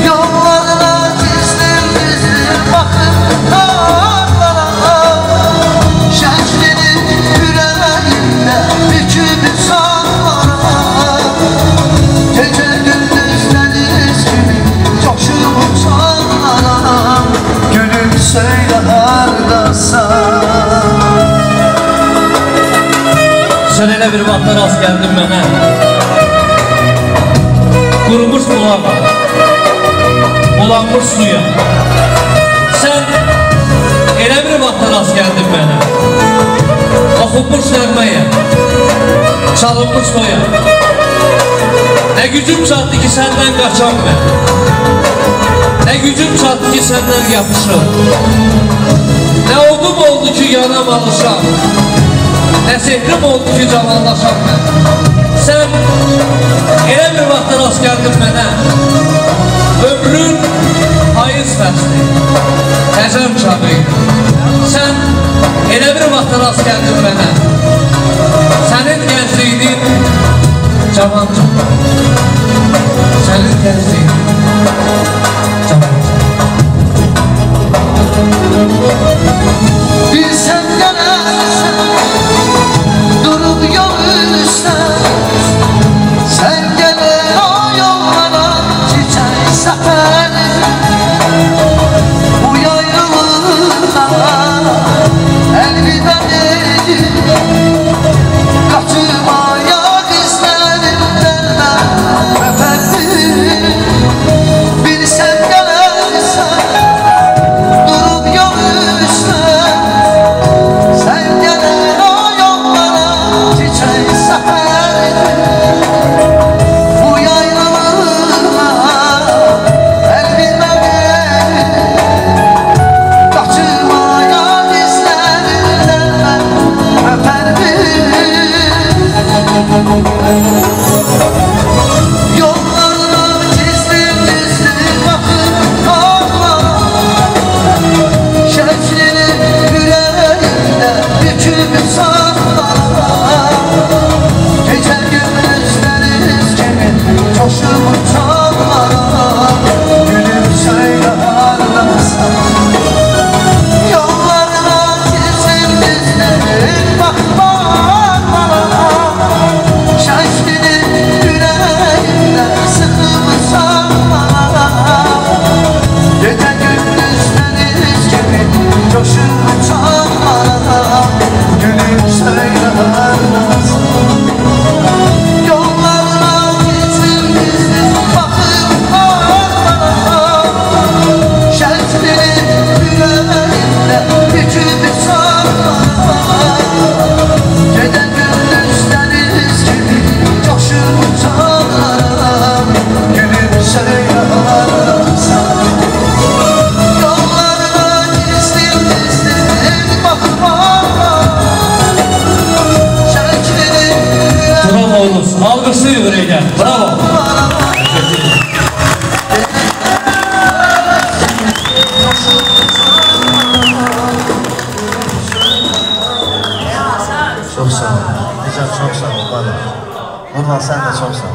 Yollarına gizlim gizlim bakıp dağlara, şəkilin yüreğimde büküp sallara. Gece gündüz deniz gibi coşup uçanlara, gülüm söyle hardasan. Sen elə bir vaxtlar az gəldin mənə, qurumuş bulağa, bulanmış suya. Sən elə bir vaxtlar az gəldin mənə, oxunmuş nəğməyə, çalınmış toya. Nə gücüm çatdı ki səndən qaçam mən, nə gücüm çatdı ki səndən yapışım, nə odum oldu ki yanam alışam, nə sehrim oldu ki cavanlaşam mən. Sən elə bir vaxtlar az gəldin mənə, ömrün payız fəsli, təzəm çağı. Sən elə bir vaxtlar az gəldin mənə, sənin gəncliyin cavan çağı. Sənin gəncliyin cavan çağı. Bilsem gələrsən, durub yol üstən, sən gələr o yollara, çiçək səfər. Bu yaylılığa əlvida dedim, qaçırmayaq izlərimdən mən öpərdim. Bilsəm gələrsən, durub yol üstən, sən gələr o yollara, çiçək səfər. Bu yaylılığa əlvida dedim, qaçırmayaq izlərimdən mən öpərdim. Yollarına gizlim gizlim bakıp ağlar, şəklini yüreğimde büküp sallar. Gece gündüz deniz gibi coşup uçanlar, gülüm söyle hardasan. Yollarına gizlim gizlim bakıp ağlar, şəklini yüreğimde sıkıp sallar. Gece gündüz deniz gibi coşup uçanlara, gülüm söyle hardasan. Yollarına gizlim gizlim bakıp ağlar, şəklini yüreğimde büküp sallar. Gece gündüz deniz gibi coşup uçanlara, gülüm söyle hardasan. Yollarına gizlim gizlim bakıp ağlar, şəklini Bravo oğlum, alqışlayın ürəkdən, bravo. Çok sağ ol. Necə, çok sağ ol bana. Nurhan, sen de çok sağ ol.